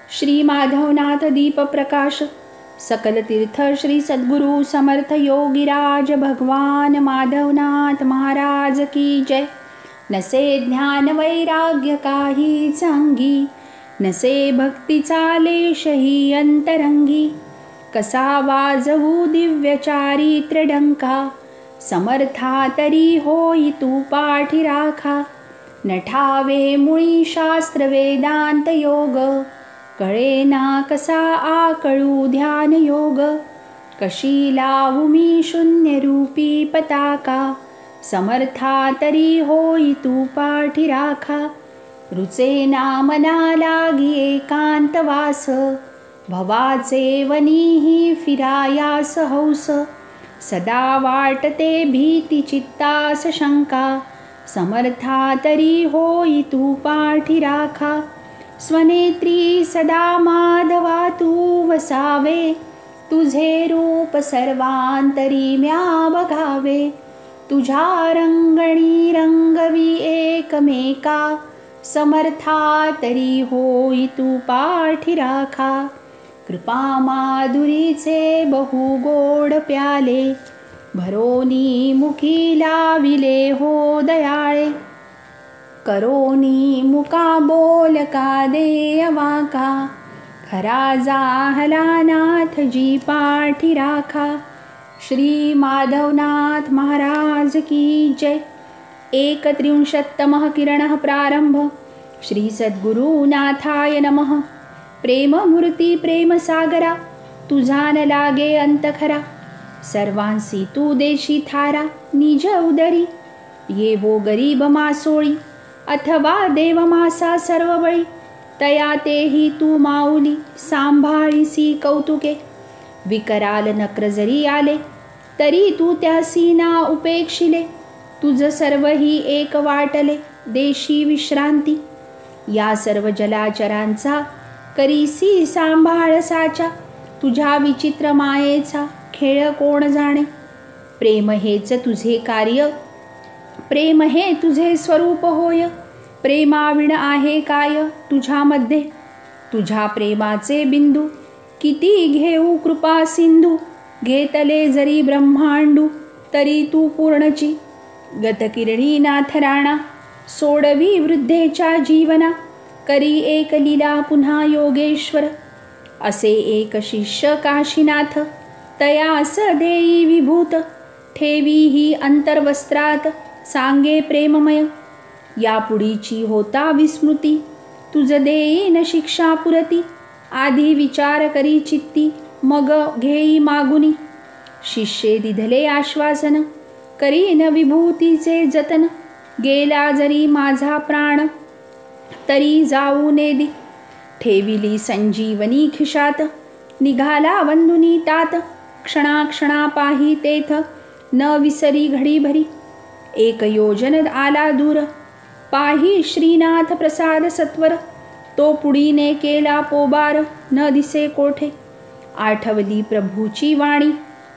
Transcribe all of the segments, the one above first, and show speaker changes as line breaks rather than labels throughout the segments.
श्री माधवनाथ दीप प्रकाश सकल तीर्थ श्री सद्गुरु समर्थ योगीराज भगवान माधवनाथ महाराज की जय। नसे ज्ञान वैराग्य काही अंगी, नसे भक्तीचा लेशही अंतरंगी। कसा वाजवू दिव्य चारित्र डंका, समर्था तरी होई तू पाठी राखा। नठावे मुळी शास्त्र वेदांत योग, कळेना कसा आकळू ध्यान योग। कशी लावू मी शून्य रूपी पताका, समर्था तरी होई तू पाठी राखा। रुचेना मना लागी एकांत वास, भवाचे वनीही फिरायास हौस। सदा वाटते भीती चित्तास शंका, समर्था तरी होई तू पाठी राखा। स्वनेत्री सदा माधवा तू वसावे, तुझे रूप सर्वांतरी म्या बघावे। तुझ्या रंगणी रंगवी एकमेका, समर्था तरी होई तू पाठी राखा। कृपा माधुरीचे बहु गोड प्याले, भरोनी मुखी लाविले हो दयाळे। करोनी मुका बोल का देय वाका, खरा जाहला नाथ जी पाठी राखा। श्री माधवनाथ महाराज की जय। 31तमः किरणः प्रारंभ। श्री सद्गुरुनाथाय नमः। प्रेममूर्ती प्रेमसागरा, तुझा न लागे अंत खरा। सर्वांसी तू देशी थारा, निज उदरी। ये वो गरीब मासोळी, अथवा देव मासा सर्व बळी। तया तेही तू माऊली, सांभाळीसी कौतुके। विकराल नक्र जरी आले, तरी तू त्यासी ना उपेक्षिले। तुझ सर्वही एक वाटले, देशी विश्रांती। या सर्व जलाचरांचा करीसी सांभाळ साचा। तुझ्या विचित्र मायेचा खेळ कोण जाणे। प्रेम हेच तुझे कार्य, प्रेम हे तुझे स्वरूप होय। प्रेमाविण आहे काय तुझ्यामध्ये, तुझ्या प्रेमाचे बिंदू। किती घेऊ कृपा सिंधू, घेतले जरी ब्रह्मांडू। तरी तू पूर्णची गतकिरणी नाथ राणा। सोडवी वृद्धेच्या जीवना, करी एक लीला पुन्हा योगेश्वर। असे एक शिष्य काशीनाथ, तयास देई विभूत। ठेवी ही अंतर्वस्त्रात, सांगे प्रेममय। या पुढीची होता विस्मृती, तुझ देईन शिक्षा पुरती। आधी विचार करी चित्ती, मग घेई मागुनी। शिष्ये दिधले आश्वासन, करीन विभूतीचे जतन। गेला जरी माझा प्राण, तरी जाऊ नेदी। ठेविली संजीवनी खिशात, निघाला वंदुनी तात। क्षणाक्षणा पाही तेथ, न विसरी घडी भरी। एक योजन आला दूर, पाही श्रीनाथ प्रसाद सत्वर। तो पुढीने केला पोबार, न दिसे कोठे। आठवली प्रभूची वाणी,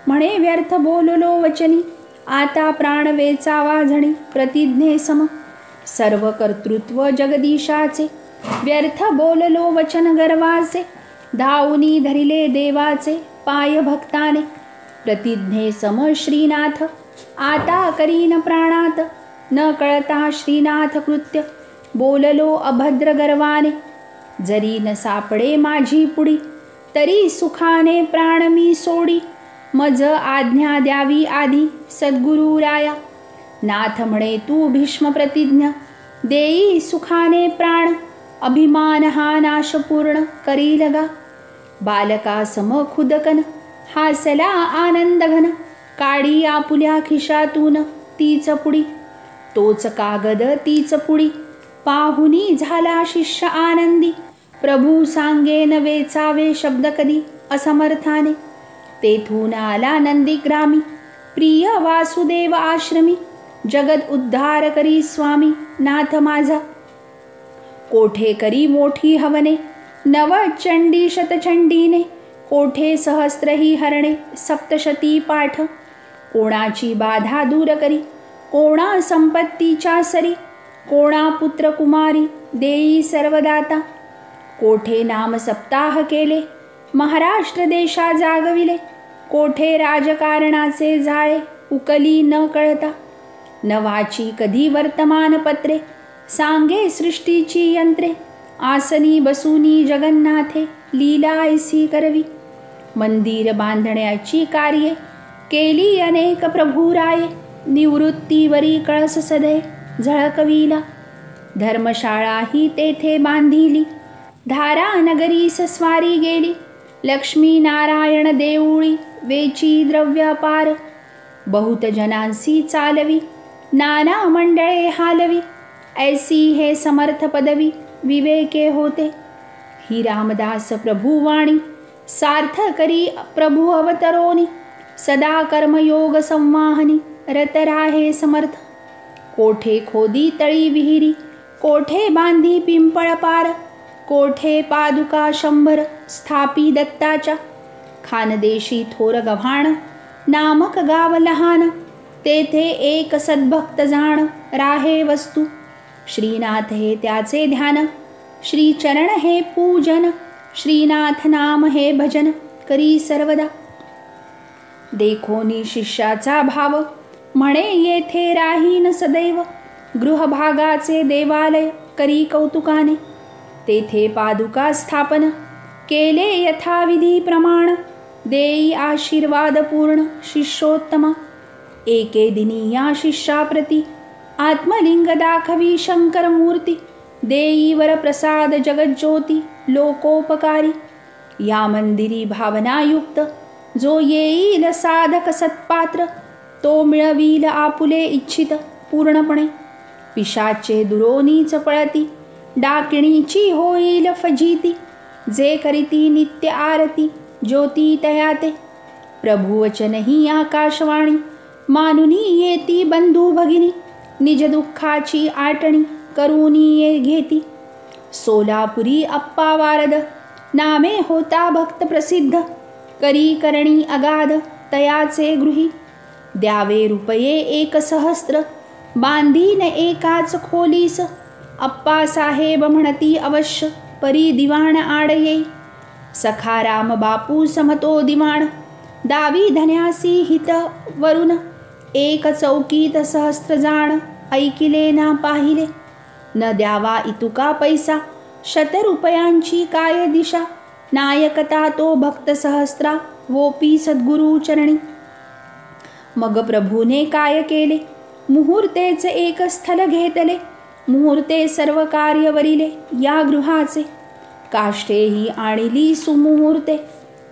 म्हणे व्यर्थ बोललो वचनी। आता प्राण वेचावा झणी, प्रतिज्ञे सम। सर्व कर्तृत्व जगदीशाचे, व्यर्थ बोललो वचन गर्वाचे। धावुनी धरिले देवाचे, पाय भक्ताने। प्रतिज्ञे सम श्रीनाथ, आता करीन प्राणात। न कळता श्रीनाथ कृत्य, बोललो अभद्र गर्वाने। जरी न सापडे माझी पुडी, तरी सुखाने प्राण मी सोडी। मज आज्ञा द्यावी आधी सद्गुरु राया। नाथ म्हणे तू भीष्म प्रतिज्ञा, देई सुखाने प्राण। अभिमान हा नाश पूर्ण करी लगा। बालका सम खुदकन, हासला आनंद घन। काढी आपुल्या खिशातून तीच पुडी, तोच कागद तीच पुडी। पाहुनी झाला शिष्य आनंदी, प्रभू सांगे न वेचावे शब्द कधी असमर्थाने। तेथून आला नंदीग्रामी, प्रिय वासुदेव आश्रमी। जगद उद्धार करी स्वामी नाथ माझा। कोठे करी मोठी हवने, नव चंडी शतचंडीने। कोठे सहस्त्रही हरणे, सप्तशती पाठ। कोणाची बाधा दूर करी, कोणा संपत्तीच्या सरी। कोणा पुत्र कुमारी, देई सर्वदाता। कोठे नाम सप्ताह केले, महाराष्ट्र देशा जागविले. कोठे राजकारणाचे जाळे, उकली न कळता. न वाची कधी वर्तमानपत्रे, सांगे सृष्टीची यंत्रे. आसनी बसूनी जगन्नाथे, लीला ऐसी करवी. मंदिर बांधण्याची कार्ये, केली अनेक प्रभुराये. निवृत्तीवरी कळस सदे, झळकविला. धर्मशाळा ही तेथे बांधिली, धारा नगरीस स्वारी गेली. लक्ष्मी नारायण देऊळी, वेची द्रव्यापार. बहुत जनांसी चालवी, नाना मंडळे हालवी. ऐसी हे समर्थ पदवी, विवेके होते. ही रामदास प्रभू वाणी, सार्थ करी प्रभू अवतरोनी. सदा कर्मयोग संवाहनी, रत राहे समर्थ. कोठे खोदी तळी विहिरी, कोठे बांधी पिंपळ पार. कोठे पादुका 100 स्थापी दत्ताच्या. खानदेशी थोर गव्हाण, नामक गाव लहान. तेथे एक सद्भक्त जाण, राहे वस्तू. श्रीनाथ हे त्याचे ध्यान, श्रीचरण हे पूजन. श्रीनाथ नाम हे भजन, करी सर्वदा. देखोनी शिष्याचा भाव, म्हणे येथे राहीन सदैव. गृहभागाचे देवालय, करी कौतुकाने. तेथे पादुका स्थापन, केले यथाविधी प्रमाण. देई आशीर्वाद पूर्ण, शिष्योत्तमा. एके दिनी या शिष्याप्रती, आत्मलिंग दाखवी शंकर मूर्ती. देई वर प्रसाद जगज्योती, लोकोपकारी. या मंदिरी भावनायुक्त, जो येईल साधक सत्पात्र. तो मिळवील आपुले इच्छित पूर्णपणे. पिशाचे दुरोनीच पळती, डाकिणीची होईल फजिती. जे करीती नित्य आरती, ज्योती तयाते. प्रभुवचन ही आकाशवाणी, मानुनी येती बंधू भगिनी. निज दुःखाची आटणी, करूनी ये घेती. सोलापुरी अप्पा वारद, नामे होता भक्त प्रसिद्ध. करी करणी अगाध, तयाचे गृही. द्यावे रुपये 1,000, बांधीन एकाच खोलीस. अप्पा साहेब म्हणती अवश्य, परी दिवाण आड येई. सखाराम बापू समतो दिवाण, दावी धन्यासी हित वरून. एक चौकीत 1,000 जाण, ऐकिले ना पाहिले. न द्यावा इतुका पैसा, 100 रुपयांची काय दिशा. नायकता तो भक्त सहस्त्रा, वोपी सद्गुरु चरणी. मग प्रभूने काय केले, मुहूर्तेच एक स्थल घेतले. मुहूर्ते सर्व कार्य वरिले, या गृहाचे. काष्ठेही आणिली सुमुहूर्ते,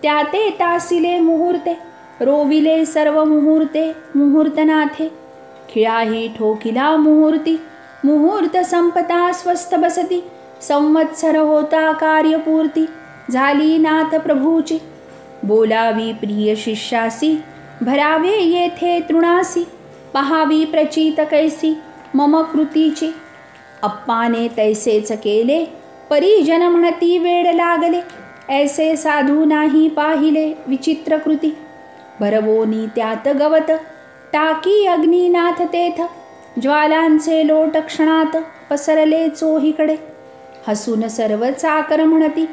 त्याते तासिले मुहूर्ते. रोविले सर्व मुहूर्ते, मुहूर्तनाथे. खिळाही ठोकिला मुहूर्ती, मुहूर्त संपता स्वस्थ बसती. संवत्सर होता कार्यपूर्ती, झाली नाथ प्रभूची. बोलावी प्रिय शिष्यासी, भरावे येथे तृणासी. पहावी प्रचित कैसी, मम कृतीची. अप्पाने तैसेच केले, परिजन म्हणती वेड लागले. ऐसे साधू नाही पाहिले, विचित्र कृती. भरवोनी त्यात गवत, टाकी अग्निनाथ तेथ. ज्वालांचे लोट क्षणात, पसरले चोहीकडे. हसून सर्व चाकर म्हणती,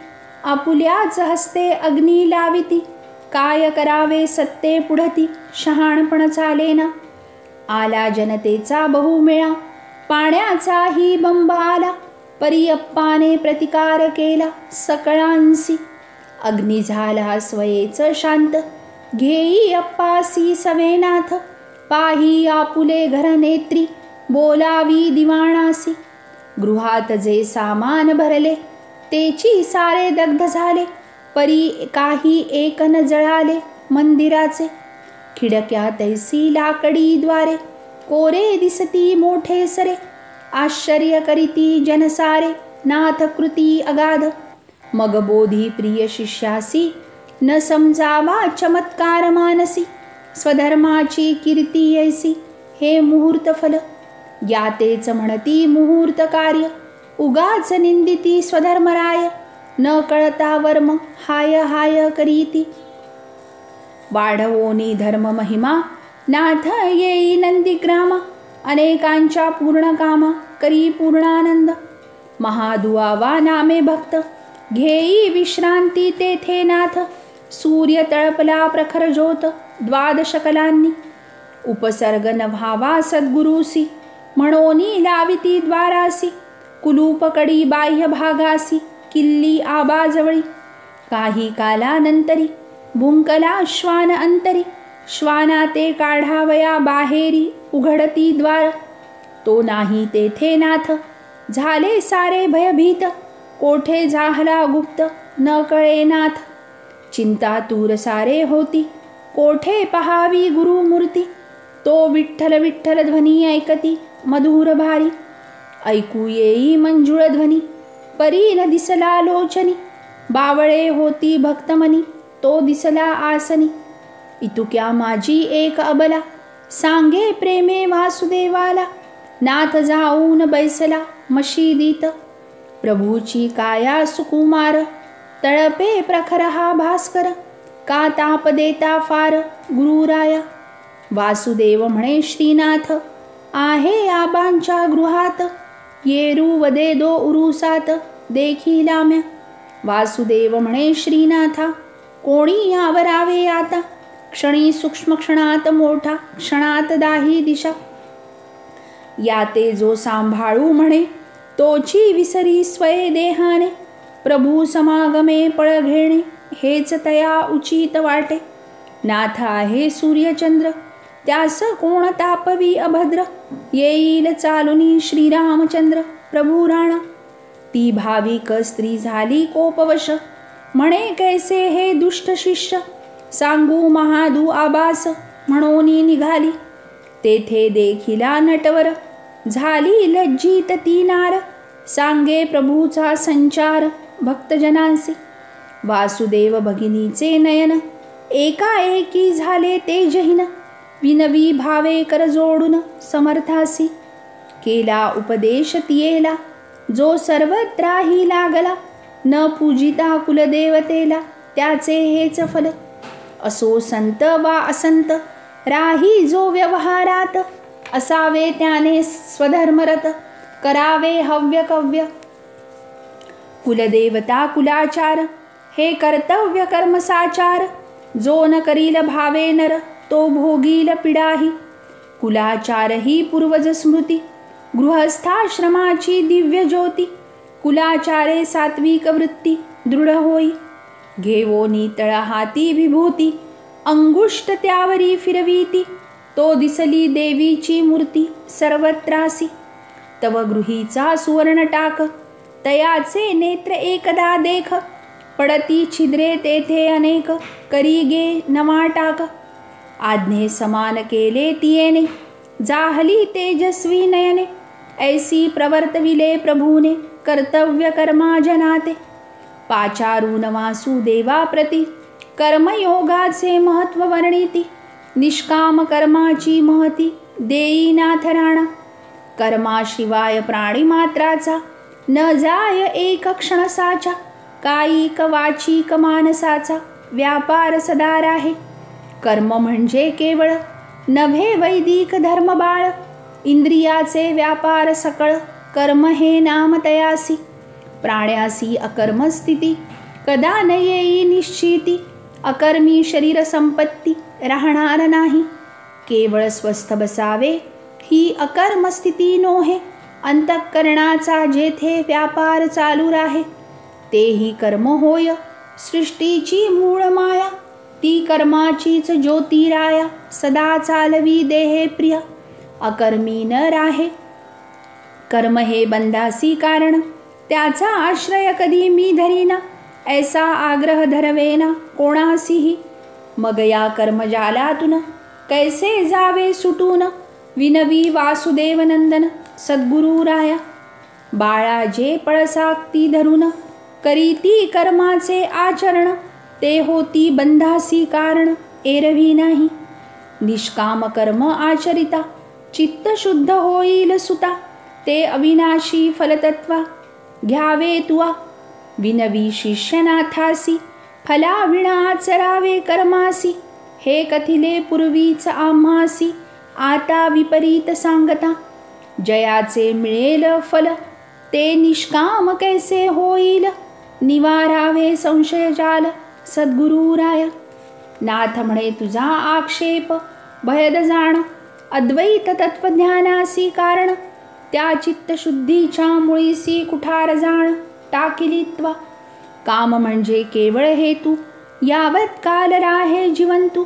आपुल्याच हस्ते अग्नी लाविती. काय करावे सत्ते पुढती, शहाणपण चालेना. आला जनतेचा बहुमेळा, पाण्याचाही बंब आला. परी अप्पाने प्रतिकार केला सकळांसी. अग्नी झाला स्वयेच शांत, घेई अप्पासी सवेनाथ. पाही आपुले घर नेत्री, बोलावी दिवाणासी. गृहात जे सामान भरले, तेची सारे दग्ध झाले. परी काही एक न जळाले मंदिराचे. खिडक्या तैसी लाकडी द्वारे, कोरे दिसती मोठे सरे. आश्चर्य करीती जनसारे, नाथ कृती अगाध. मग बोधी प्रिय शिष्यासी, न समजावा चमत्कार मानसी. स्वधर्माची कीर्ती ऐसी, हे मुहूर्त फल. यातेच म्हणती मुहूर्त कार्य, उगाच निंदिती स्वधर्मराय. न कळता वर्म, हाय हाय करीती. वाढवोनी धर्म महिमा, नाथ येई नंदीग्रामा. अनेकांच्या पूर्ण कामा, करी पूर्णानंद. महादुआवा नामे भक्त, घेई विश्रांती तेथे नाथ. सूर्य तळपला प्रखर ज्योत द्वादश कलांनी. उपसर्ग न व्हावा सद्गुरूसी, म्हणोनी लाविती द्वारासी. कुलूपकडी बाह्य भागासी, किल्ली आबाजवळी. काही कालानंतरी भुंकला श्वान अंतरी. श्वाना ते काढावया बाहेरी उघडती द्वार. तो नाही तेथे नाथ, झाले सारे भयभीत. कोठे झाला गुप्त न कळे नाथ. चिंता तूर सारे होती, कोठे पहावी गुरुमूर्ती. तो विठ्ठल विठ्ठल ध्वनी ऐकती मधुर भारी. ऐकू येई मंजुळ ध्वनी, परी न दिसला लोचनी. बावळे होती भक्तमनी, तो दिसला आसनी. इतुक्या माझी एक अबला, सांगे प्रेमे वासुदेवाला. नाथ जाऊन बैसला मशिदीत, प्रभूची काया सुकुमार. तळपे प्रखर हा भास्कर, का ताप देता फार गुरुराया. वासुदेव म्हणे श्रीनाथ, आहे आबांच्या गृहात. येरू वदे दो उरुसात, देखीला म्या. वासुदेव म्हणे श्रीनाथा, कोणी यावरावे आता. क्षणी सूक्ष्म क्षणात मोठा, क्षणात दाही दिशा. याते जो सांभाळू म्हणे, तोची विसरी स्वये देहाने. प्रभू समागमे पळ घेणे, हेच तया उचित वाटे. नाथ आहे सूर्यचंद्र, त्यास कोण तापवी अभद्र. येईल चालुनी श्रीरामचंद्र प्रभू राणा. ती भाविक स्त्री झाली कोपवश, म्हणे कैसे हे दुष्ट शिष्य. सांगू महादू आबास, म्हणोनी निघाली. तेथे देखिला नटवर, झाली लज्जित ती नार. सांगे प्रभूचा संचार भक्तजनांसी. वासुदेव भगिनीचे नयन, एकाएकी झाले तेजहीन. विनवी भावे कर जोडून समर्थासी. केला उपदेश तियेला, जो सर्वत्राही लागला. न पूजिता कुलदेवतेला, त्याचे हेच फल. असो संत वा असंत, राही जो व्यवहारात. असावे त्याने स्वधर्मरत, करावे हव्य कव्य. कुलदेवता कुलाचार, हे कर्तव्य कर्मसाचार. जो न करील भावे नर, तो भोगील पिडाही. कुलाचार ही पूर्वज स्मृती, गृहस्थाश्रमाची दिव्य ज्योती. कुलाचारे सात्विक वृत्ती दृढ होई. घेवोनी तळहाती विभूती, अंगुष्ट त्यावरी फिरवीती. तो दिसली देवीची मूर्ती सर्वत्रासी. तव गृहीचा सुवर्ण टाक, तयाचे नेत्र एकदा देख. पडती छिद्रे तेथे अनेक, करी गे नवा टाक. आज्ञे समान केले तियेने, जाहली तेजस्वी नयने. ऐसी प्रवर्तविले प्रभूने, कर्तव्य कर्मा जनाते. पाचारून वासुदेवा प्रती, कर्मयोगाचे महत्व वर्णिती. निष्काम कर्माची महती, देई नाथ राणा. कर्माशिवाय प्राणी मात्राचा, न जाय एक क्षण साचा. कायिक वाचिक मानसाचा, व्यापार सदा राहे. कर्म म्हणजे केवळ, नव्हे वैदिक धर्म बाळ. इंद्रियाचे व्यापार सकळ, कर्म हे नाम तयासी. प्राण्यासी अकर्म स्थिती, कदा न येई निश्चिती. अकर्मी शरीर संपत्ती, राहणार नाही. केवळ स्वस्थ बसावे, ही अकर्म स्थिती नोहे. अंतःकरणाचा जेथे व्यापार चालू राहे, तेही कर्म होय. सृष्टीची मूळ माया, ती कर्माचीच ज्योतिराया. सदा चालवी देहे प्रिय, अकर्मी न राहे. कर्म हे बंधासी कारण, त्याचा आश्रय कधी मी धरीना. ऐसा आग्रह धरवेना कोणासीही. मग या कर्मजालातून, कैसे जावे सुटून. विनवी वासुदेव नंदन सद्गुरू राया. बाळा जे पळसाक्ती धरून, करीती कर्माचे आचरण. ते होती बंधासी कारण, एरवी नाही. निष्काम कर्म आचरिता, चित्त शुद्ध होईल सुता. ते अविनाशी फलतत्वा, घ्यावे तुआ. विनवी शिष्यनाथासी, फलाविणा आचरावे कर्मासी. हे कथिले पूर्वीच आम्हासी, आता विपरीत सांगता. जयाचे मिळेल फल, ते निष्काम कैसे होईल. निवारावे संशय जाल सद्गुरुराया. नाथ म्हणे तुझा आक्षेप भयद जाण, अद्वैत तत्वज्ञानासी कारण. त्या चित्तशुद्धीच्या मुळीसी कुठार जाण टाकिलीत्वा. काम म्हणजे केवळ हेतू, यावत काल राहे जिवंतू,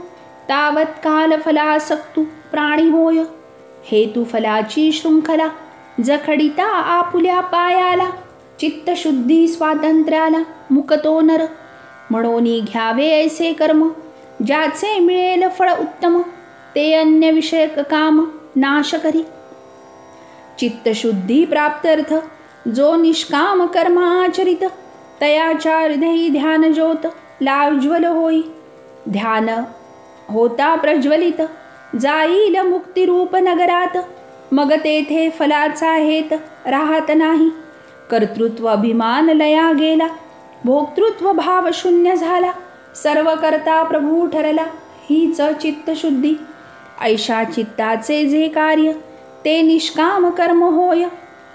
तावत काल फलासक्तू प्राणी होय. हेतू फलाची शृंखला जखडिता आपुल्या पायाला, चित्तशुद्धी स्वातंत्र्याला मुकतो नर. म्हणून घ्यावे ऐसे कर्म, ज्याचे मिळेल फळ उत्तम, ते अन्य विषयक काम नाश करी. चित्तशुद्धी प्राप्त्यर्थ जो निष्काम कर्म आचरित, तयाच्या हृदयी ध्यान ज्योत लाज्वल होई. ध्यान होता प्रज्वलित, जाईल मुक्तिरूप नगरात. मग तेथे फलाचा हेत राहत नाही. कर्तृत्व अभिमान लया गेला, भोक्तृत्व भाव शून्य झाला. सर्व करता प्रभू ठरला, हीच चित्तशुद्धी. ऐशा चित्ताचे जे कार्य, ते निष्काम कर्म होय.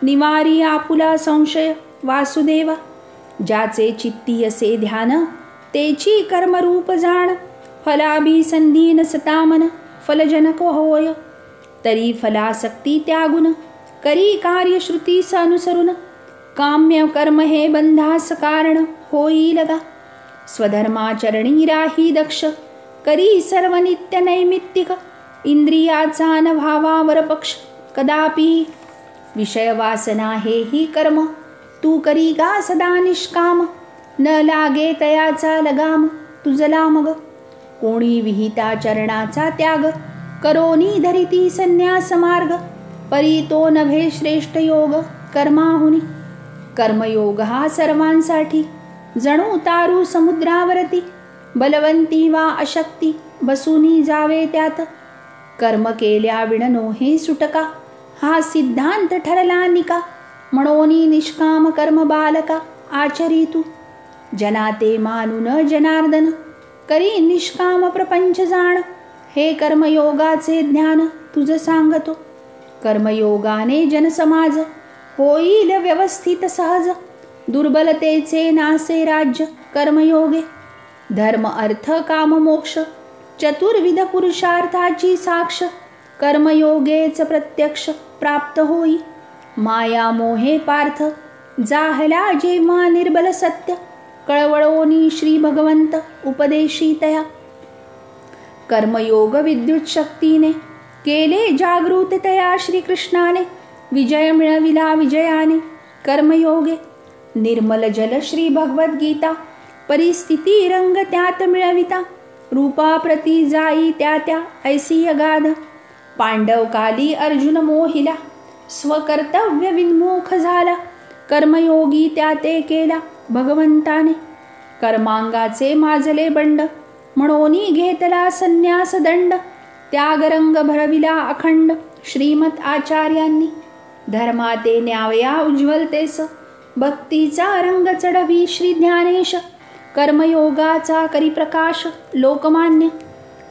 निवारी आपुला संशय वासुदेवा. ज्याचे चित्ती असे ध्यान, तेची कर्मरूप जाण. फलाभिसंधी नसता मन, फलजनक होय. तरी फलासक्ती त्यागुण, करी कार्य श्रुतीस अनुसरून. काम्य कर्म हे बंधास कारण होई लगा. स्वधर्माचरणी राही दक्ष, करी सर्व नित्य नैमित्तिक. इंद्रियाचा न भावावर पक्ष कदापि. विषय वासना हे ही कर्म, तू करी गा सदा निष्काम. न लागे तयाचा लगाम तुझला मग. कोणी विहिता चरणाचा त्याग, करोनी धरिती संन्यास मार्ग. परी तो नव्हे श्रेष्ठ योग कर्माहुनी. कर्मयोग हा सर्वांसाठी, जणू तारू समुद्रावरती. बलवंती वा अशक्ती बसूनी जावे त्यात. कर्म केल्या विणनो हे सुटका, हा सिद्धांत ठरला निका. म्हणोनी निष्काम कर्म बालका आचरी तू. जनाते मानून जनार्दन, करी निष्काम प्रपंच जाण. हे कर्मयोगाचे ज्ञान तुझ सांगतो. कर्मयोगाने जनसमाज होईल व्यवस्थित सहज. दुर्बलतेचे नासे राज्य कर्मयोगे. धर्म अर्थ काम मोक्ष, चतुर्विध पुरुषार्थाची साक्ष. कर्मयोगेच प्रत्यक्ष प्राप्त होई. माया मोहे पार्थ जाहला जेव्हा निर्बल सत्य. कळवळोनी श्री भगवंत उपदेशी तया. कर्मयोग विद्युत शक्तीने केले जागृत तया श्रीकृष्णाने. विजय मिळविला विजयाने कर्मयोगे. निर्मल जल श्री भगवद्गीता, परिस्थिती रंग त्यात मिळविता. रूपा प्रती जाई त्या त्या ऐसी अगाध. पांडव काली अर्जुन मोहिला, स्वकर्तव्य विन्मुख झाला. कर्मयोगी त्या ते केला भगवंताने. कर्मांगाचे माजले बंड, म्हणोनी घेतला संन्यास दंड. त्यागरंग भरविला अखंड श्रीमत आचार्यांनी. धर्माते न्यावया उज्ज्वलतेस, भक्तीचा रंग चढवी श्री ज्ञानेश. कर्मयोगाचा करी प्रकाश लोकमान्य.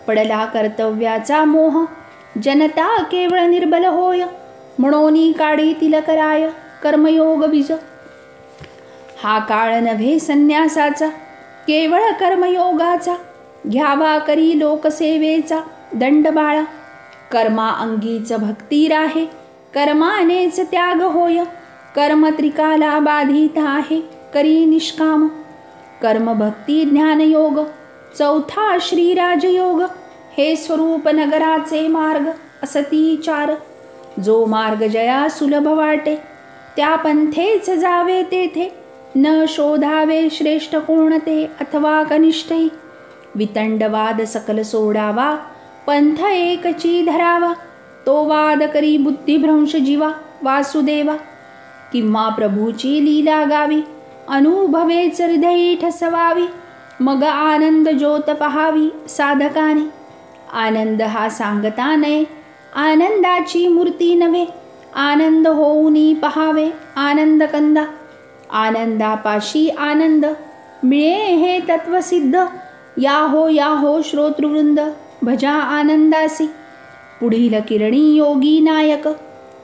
पडला कर्तव्याचा मोह, जनता केवळ निर्बल होय. म्हणोनी काढी तिलकराय कर्मयोग बीज. हा काळ नव्हे संन्यासाचा, केवळ कर्मयोगाचा. घ्यावा करी लोकसेवेचा दंड बाळा. कर्मा अंगीच भक्ती राहे, कर्मानेच त्याग होय. कर्म त्रिकाला बाधित आहे करी निष्काम. कर्म भक्ती ज्ञानयोग, चौथा श्रीराजयोग. हे स्वरूप नगराचे मार्ग असती चार. जो मार्ग जया सुलभ वाटे, त्या पंथेच जावे तेथे. न शोधावे श्रेष्ठ कोणते अथवा कनिष्ठही. वितंडवाद सकल सोडावा, पंथ एकची धरावा. तो वाद करी बुद्धिभ्रंश जीवा वासुदेवा. किंवा प्रभूची लीला गावी, अनुभवेच हृदयी ठसवावी. मग आनंद ज्योत पहावी साधकाने. आनंद हा सांगता नये, आनंदाची मूर्ती नव्हे. आनंद होऊनी पहावे आनंद कंदा. आनंदापाशी आनंद मिळे हे तत्वसिद्ध. या हो श्रोतृवृंद भजा आनंदासी. पुढील किरणी योगी नायक,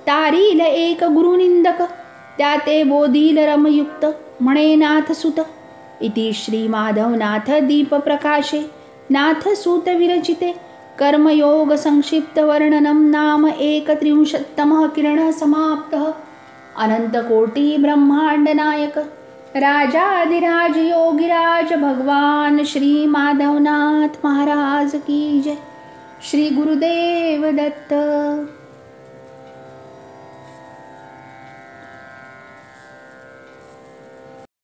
तारील एक गुरुनिंदक. त्या ते बोधील रमयुक्त म्हणे नाथ सुत. इति श्री माधवनाथ दीपप्रकाशे नाथसूत विरचिते कर्मयोग संक्षिप्त वर्णनम नाम 31तमः किरणः समाप्तः। अनंतकोटि ब्रह्मांड नायक राजाधिराज योगिराज भगवान श्री माधवनाथ महाराज की जय। श्री गुरुदेव दत्त।